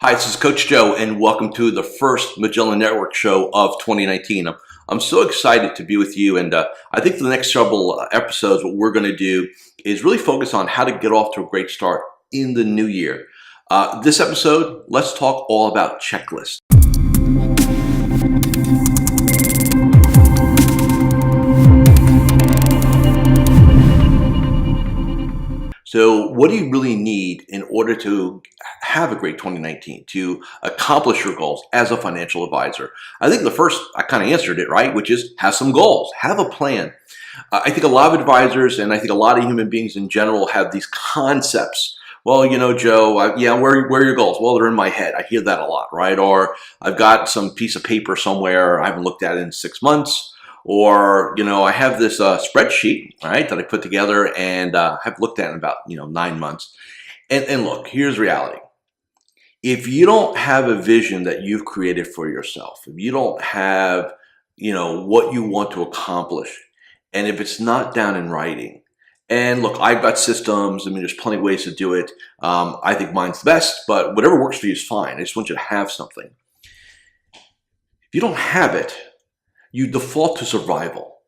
Hi, this is Coach Joe, and welcome to the first Magellan Network show of 2019. I'm so excited to be with you, and I think for the next several episodes, what we're going to do is really focus on how to get off to a great start in the new year. This episode, let's talk all about checklists. So what do you really need in order to have a great 2019, to accomplish your goals as a financial advisor? I think the first, I kind of answered it, right? Which is have some goals, have a plan. I think a lot of advisors and I think a lot of human beings in general have these concepts. Well, you know, Joe, yeah, where are your goals? Well, they're in my head. I hear that a lot, right? Or I've got some piece of paper somewhere. I haven't looked at it in 6 months. Or, you know, I have this spreadsheet, right, that I put together and have looked at in about, 9 months. And look, here's reality. If you don't have a vision that you've created for yourself, if you don't have, what you want to accomplish, and if it's not down in writing, and look, I've got systems. I mean, there's plenty of ways to do it. I think mine's the best, but whatever works for you is fine. I just want you to have something. If you don't have it, you default to survival.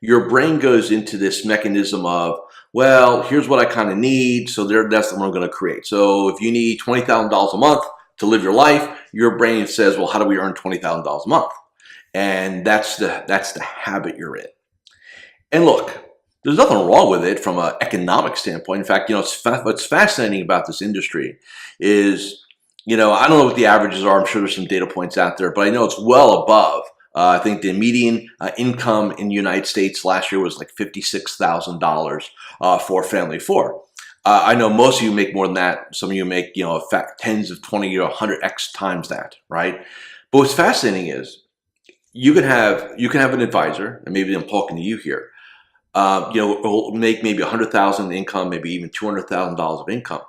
Your brain goes into this mechanism of, well, here's what I kind of need, so that's what I'm going to create. So if you need $20,000 a month to live your life, your brain says, well, how do we earn $20,000 a month? And that's the habit you're in. And look, there's nothing wrong with it from an economic standpoint. In fact, what's fascinating about this industry is, I don't know what the averages are. I'm sure there's some data points out there, but I know it's well above. I think the median income in the United States last year was like $56,000 for a family of four. I know most of you make more than that. Some of you make, in fact, tens of 20 or 100x times that, right? But what's fascinating is you can have an advisor, and maybe I'm talking to you here, will make maybe 100,000 income, maybe even $200,000 of income,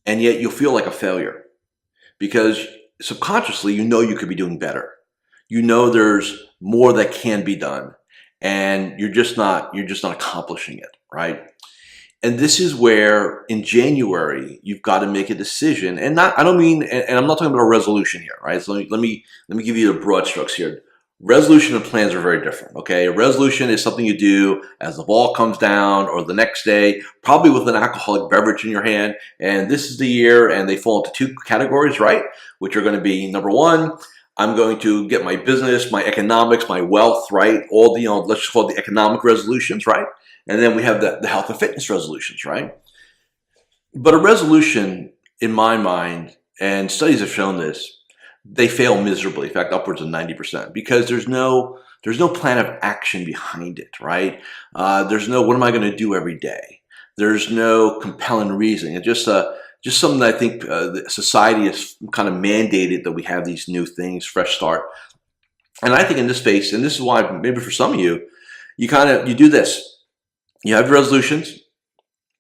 and yet you'll feel like a failure because subconsciously you could be doing better. There's more that can be done, and you're just not accomplishing it, right? And this is where in January you've got to make a decision, and I'm not talking about a resolution here, right? So let me give you the broad strokes here. Resolution and plans are very different, okay? A resolution is something you do as the ball comes down or the next day, probably with an alcoholic beverage in your hand, and this is the year, and they fall into two categories, right? Which are going to be, number one, I'm going to get my business, my economics, my wealth, right? All the, let's just call it the economic resolutions, right? And then we have the health and fitness resolutions, right? But a resolution, in my mind, and studies have shown this, they fail miserably. In fact, upwards of 90%, because there's no plan of action behind it, right? There's no, what am I going to do every day? There's no compelling reason. It's just something that I think society has kind of mandated that we have these new things, fresh start. And I think in this space, and this is why maybe for some of you, you do this. You have your resolutions,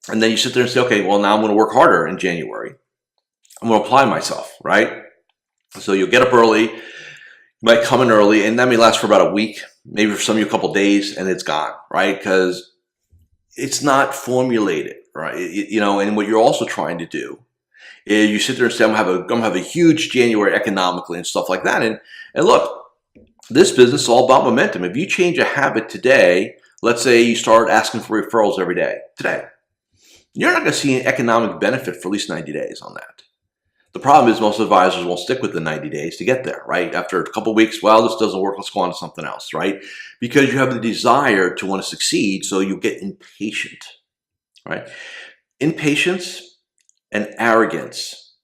and then you sit there and say, okay, well, now I'm going to work harder in January. I'm going to apply myself, right? So you'll get up early, you might come in early, and that may last for about a week, maybe for some of you a couple of days, and it's gone, right? Because it's not formulated, right? And what you're also trying to do is you sit there and say, I'm gonna have a huge January economically and stuff like that. And look, this business is all about momentum. If you change a habit today, let's say you start asking for referrals every day today, you're not gonna see an economic benefit for at least 90 days on that. The problem is most advisors won't stick with the 90 days to get there, right? After a couple of weeks, well, this doesn't work, let's go on to something else, right? Because you have the desire to want to succeed, so you get impatient, right? Impatience and arrogance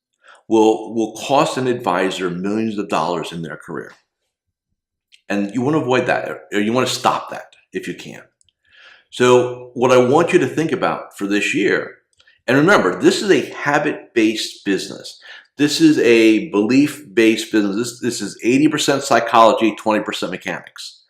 will cost an advisor millions of dollars in their career. And you want to avoid that, or you want to stop that if you can. So what I want you to think about for this year, and remember, this is a habit-based business. This is a belief-based business. This is 80% psychology, 20% mechanics.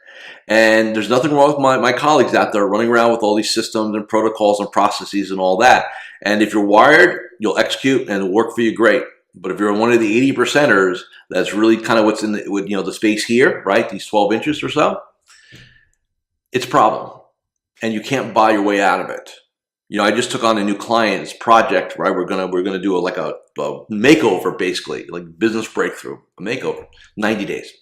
And there's nothing wrong with my colleagues out there running around with all these systems and protocols and processes and all that. And if you're wired, you'll execute and it'll work for you great. But if you're one of the 80%ers, that's really kind of what's in the space here, right? These 12 inches or so, it's a problem. And you can't buy your way out of it. I just took on a new client's project, right? We're gonna do a makeover, basically, like business breakthrough, a makeover, 90 days.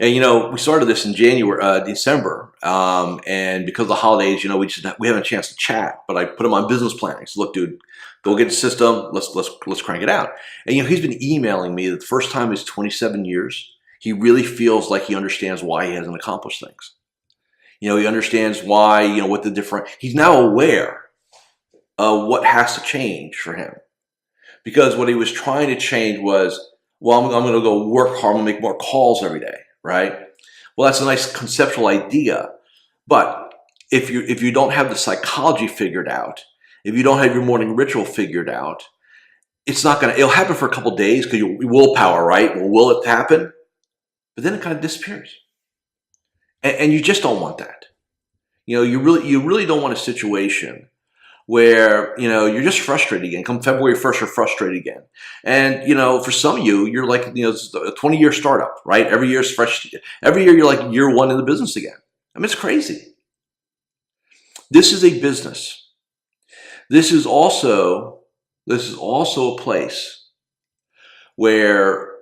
And we started this in December, and because of the holidays, we haven't a chance to chat. But I put him on business planning. So look, dude, go get the system. Let's crank it out. And he's been emailing me. The first time is 27 years. He really feels like he understands why he hasn't accomplished things. He understands why. What the different. He's now aware of what has to change for him, because what he was trying to change was, well, I'm going to go work hard. I'm going to make more calls every day. Right? Well, that's a nice conceptual idea, but if you don't have the psychology figured out, if you don't have your morning ritual figured out, it'll happen for a couple of days because your willpower, right? Well, will it happen? But then it kind of disappears, and you just don't want that. You really don't want a situation where you're just frustrated again. Come February 1st, you're frustrated again. And for some of you, you're like it's a 20-year startup, right? Every year is fresh. Every year you're like year one in the business again. I mean, it's crazy. This is a business. This is also a place where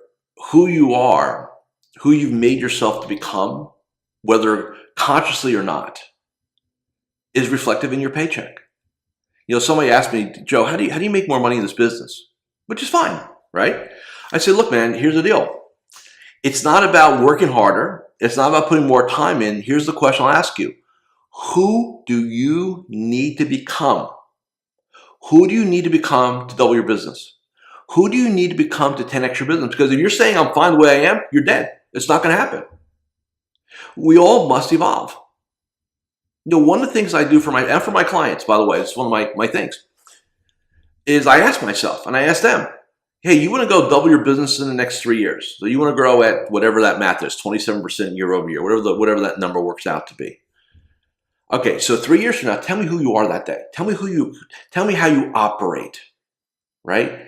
who you are, who you've made yourself to become, whether consciously or not, is reflective in your paycheck. Somebody asked me, Joe, how do you make more money in this business? Which is fine, right? I say, look, man, here's the deal. It's not about working harder. It's not about putting more time in. Here's the question I'll ask you. Who do you need to become? Who do you need to become to double your business? Who do you need to become to 10x your business? Because if you're saying I'm fine the way I am, you're dead. It's not going to happen. We all must evolve. One of the things I do for my clients, by the way, it's one of my things, is I ask myself and I ask them, hey, you want to go double your business in the next 3 years. So you want to grow at whatever that math is, 27% year over year, whatever that number works out to be. Okay, so 3 years from now, tell me who you are that day. Tell me how you operate, right?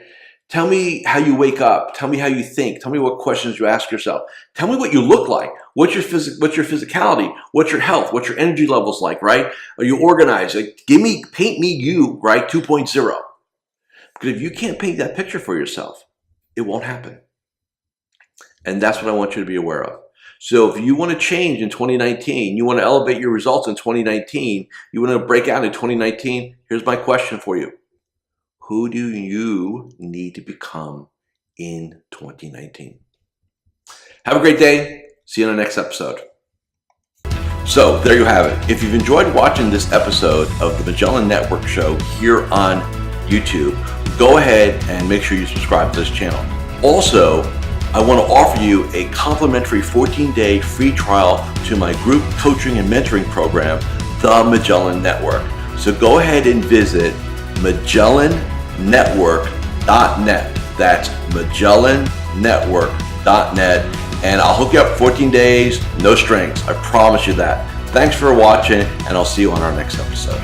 Tell me how you wake up. Tell me how you think. Tell me what questions you ask yourself. Tell me what you look like. What's your physicality? What's your health? What's your energy levels like, right? Are you organized? Paint me you, right? 2.0. Because if you can't paint that picture for yourself, it won't happen. And that's what I want you to be aware of. So if you want to change in 2019, you want to elevate your results in 2019, you want to break out in 2019, here's my question for you. Who do you need to become in 2019? Have a great day. See you in the next episode. So there you have it. If you've enjoyed watching this episode of the Magellan Network Show here on YouTube, go ahead and make sure you subscribe to this channel. Also, I want to offer you a complimentary 14-day free trial to my group coaching and mentoring program, the Magellan Network. So go ahead and visit MagellanNetwork.net. That's MagellanNetwork.net. And I'll hook you up 14 days, no strings. I promise you that. Thanks for watching, and I'll see you on our next episode.